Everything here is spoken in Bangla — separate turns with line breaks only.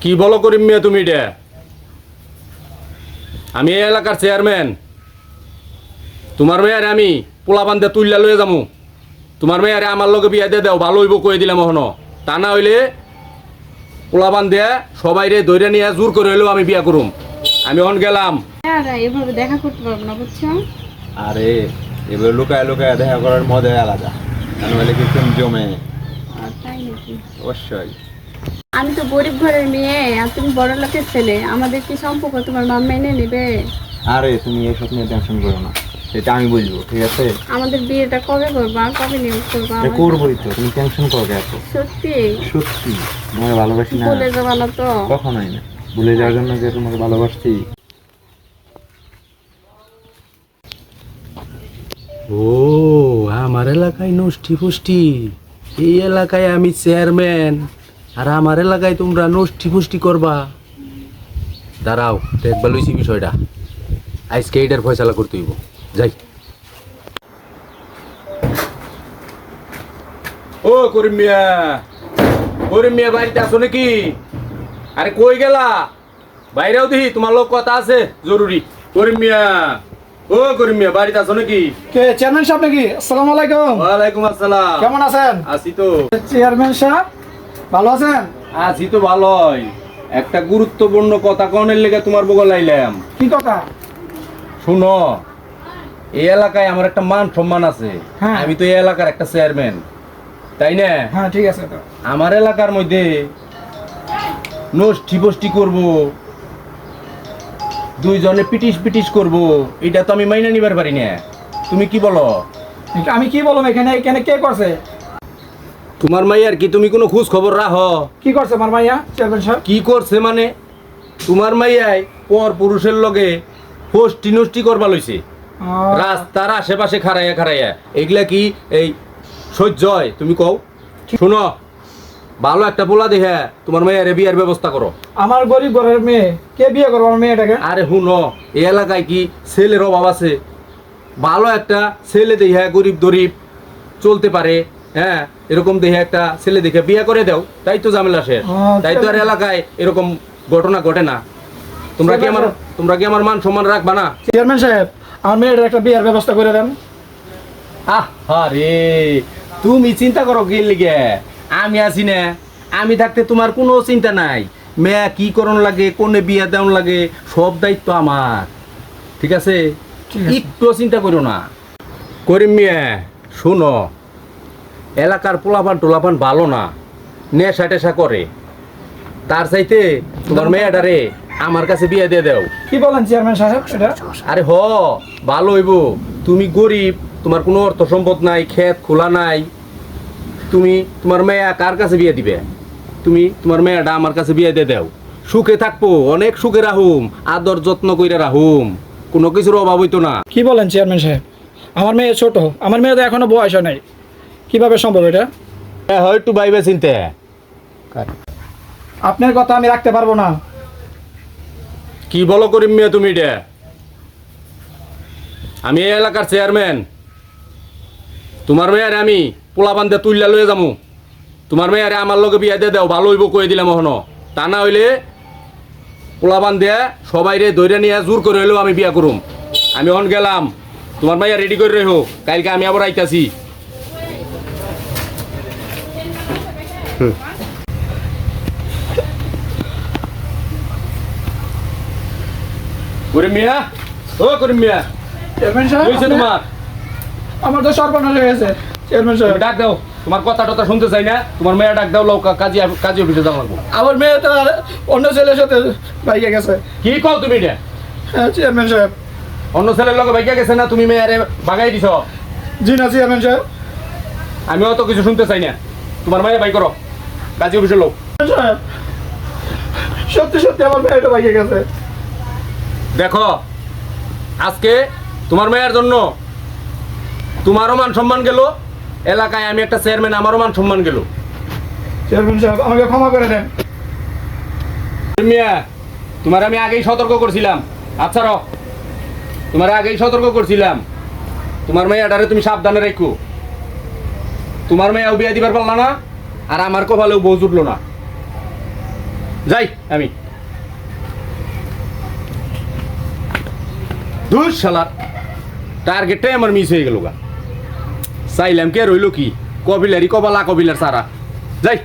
কি বলো করিম মিয়া তুমি এটা? আমি এই এলাকার চেয়ারম্যান। তোমার মেয়ারে আমি পোলা বান্ধে তুললা লয়ে যামু। তোমার মেয়ারে আমার লগে বিয়া দিয়ে দাও, ভালো হইব কয়ে দিলাম এখনো। তা না হইলে পোলা বান্ধে সবাই রে দৈরা নিয়ে জোর করে হইলেও আমি বিয়া করুম। আমি এখন গেলাম।
এভাবে দেখা করতে পারবো না, বুঝছো?
আরে এবার লুকায় লুকায় দেখা করার মজাই আলাদা। মানে কি তুমি জমে?
তাই নাকি?
অবশ্যই।
আমি তো গরিব ঘরের মেয়ে আর তুমি বড় লোকের ছেলে, আমাদের কি সম্পর্ক তোমার মা মেনে নেবে?
আরে তুমি এইসব নিয়ে টেনশন করো না, সেটা আমি বুঝবো, ঠিক আছে?
আমাদের বিয়েটা কবে করবা, কবে নিয়োগ করবা?
এটা করবোই তো, তুমি টেনশন করো এত?
সত্যি?
সত্যি তোমাকে ভালোবাসি না।
বলে যাবা না তো?
কখনোই না। ভুলে যাওয়ার জন্য যে তোমাকে ভালোবাসছি।
ও আমার এলাকায় নষ্টি ফুষ্টি, এই এলাকায় আমি চেয়ারম্যান আর আমার এলাকায় তোমরা নষ্টি ফুষ্টি করবা। দাঁড়াও দেখবা লইছি বিষয়টা, আজকে এইটার ফয়সালা করতে হইব। যাই। ও করিম মিয়া, করিম মিয়া বাড়িতে আছো নাকি? আরে কই গেলা? বাইরেও দেখি তোমার লোক কথা আছে জরুরি। করিম মিয়া, ও করিম মিয়া বাড়িতে আছো নাকি?
কে চেয়ারম্যান সাহেব নাকি? আসসালামু আলাইকুম।
ওয়ালাইকুম আসসালাম।
কেমন আছেন?
আছি তো।
চেয়ারম্যান সাহেব ভালো আছেন?
আছি তো ভালোই। একটা গুরুত্বপূর্ণ কথা কনের লেগে তোমার বগল আইলাম।
কি কথা?
শুনো, এই এলাকায় আমার একটা মান সম্মান আছে।
হ্যাঁ।
আমি তো এই এলাকার একটা চেয়ারম্যান, তাই না?
হ্যাঁ ঠিক আছে তো।
আমার এলাকার মধ্যে নষ্টি ফষ্টি করবো, দুইজনে পিটিশ পিটিশ করবো, এটা তো আমি মাইনা নিবার পারি না। তুমি কি বলো?
আমি কি বলবো? এখানে এখানে কে করছে?
তোমার মাইয়ার কি তুমি কোনো খোঁজ খবর রাখো?
কি করছে আমার মাইয়া চেয়ারম্যান সাহেব?
কি করছে মানে? তোমার মাইয়াই পর পুরুষের লগে ফষ্টি নষ্টি করবা লইছে রাস্তার আশেপাশে খাড়াইয়া খাড়াইয়া। এগুলা কি এই সহ্য হয়? তুমি কও। শুনো, ভালো একটা পোলা দেখে তোমার মেয়ের বিয়ার ব্যবস্থা করো।
আমার গরিব ঘরের মেয়ে, কে বিয়ে করবো আমার মেয়েটাকে?
আরে শুনো, এই এলাকায় কি ছেলের অভাব আছে? ভালো একটা ছেলে দেখে, গরিব গরিব চলতে পারে, হ্যাঁ, এরকম দেখে একটা ছেলে দেখে বিয়ে করে দাও, তাই তো ঝামেলা শেষ। তাই তো আর এলাকায় এরকম ঘটনা ঘটে না। তোমরা কি আমার মান সম্মান রাখবা না?
চেয়ারম্যান সাহেব আমার মেয়েটার একটা বিয়ের ব্যবস্থা করে দেন।
আরে তুমি চিন্তা করো কি লিগে? আমি আছি না? আমি থাকতে তোমার কোনো চিন্তা নাই। মেয়া কি করণ লাগে, কোনে বিয়া দেওয়ান লাগে, সব দায়িত্ব আমার, ঠিক আছে? একটু চিন্তা করো না। করিম মিয়া শুনো, এলাকার পোলাপান টোলাপান ভালো না, নেশা টেশা করে। তার চাইতে তোমার মেয়েটারে আমার কাছে বিয়ে দিয়ে দাও।
কি বলেন চেয়ারম্যান সাহেব এটা?
আরে ভালো হইব। তুমি গরিব, তোমার কোনো অর্থ সম্পদ নাই, ক্ষেত খোলা নাই, তুমি তোমার মেয়া কার কাছে বিয়ে দিবে? তুমি তোমার মেয়েটা আমার কাছে বিয়ে দিয়ে দাও, সুখে থাকবো, অনেক সুখে রাহুম, আদর যত্ন কইরা রাহুম, কোনো কিছুর অভাব হইতো না।
কি বলেন চেয়ারম্যান সাহেব? আমার মেয়ে ছোট, আমার মেয়ে তো এখনো বয়স হয় নাই, কিভাবে সম্ভব এটা?
হয়তো বাইবে চিনতে।
আপনার কথা আমি রাখতে পারবো না।
কি বলো করিম মিয়া তুমি এটা? আমি এই এলাকার চেয়ারম্যান। তোমার মেয়ারে আমি পোলা বান্ধে তুললা লয়ে যামু। তোমার মেয়ারে আমার লগে বিয়া দিয়ে দাও, ভালো হইব কয়ে দিলাম এখনো। তা না হইলে পোলা বান্ধে সবাই রে দৈরা নিয়ে জোর করে হইলেও আমি বিয়া করুম। আমি এখন গেলাম। তোমার মাইয়া রেডি করে রেখো, কালকে আমি আবার আইতাছি। করিম মিয়া, ও করিম মিয়া,
চেয়ারম্যান সাহেব
হইছে তোমার?
আমার তো সর্বনাশ হয়ে গেছে চেয়ারম্যান সাহেব।
তুমি ডাক দাও, তোমার কথা টথা শুনতে চাই না। তোমার মেয়ে ডাক দাও, লোক কাজী অফিসে যাওয়া লাগবো।
আমার মেয়ে তো অন্য ছেলের সাথে বাইকে গেছে।
কি কও তুমি এটা?
হ্যাঁ চেয়ারম্যান সাহেব।
অন্য ছেলের লগে বাইকে গেছে না, তুমি মেয়ারে বাগাই দিছ?
জি না চেয়ারম্যান সাহেব।
আমি অত কিছু শুনতে চাই না। তোমার মেয়ে বাই করো, কাজী অফিসের লোক।
সাহেব সত্যি সত্যি আমার মেয়েটা বাইকে গেছে।
দেখো, আজকে তোমার মেয়ের জন্য তোমারও মান সম্মান গেল, এলাকায় আমি একটা চেয়ারম্যান, আমারও মান সম্মান গেল।
চেয়ারম্যান সাহেব আমাকে ক্ষমা করে দেন।
মিয়া, তোমার আমি আগেই সতর্ক করছিলাম। আচ্ছা তোমার আগেই সতর্ক করছিলাম, তোমার মেয়েটারে তুমি সাবধানে রাখো। তোমার মেয়েও বিয়া দিবার পারলা না, আর আমার কপালেও বউ জুটলো না। যাই আমি দূর শালার টার্গেটটাই আমার মিস হয়ে গেল গা চাইলাম কে রইল কি কবিলারি কবালা কবিলার সারা যাই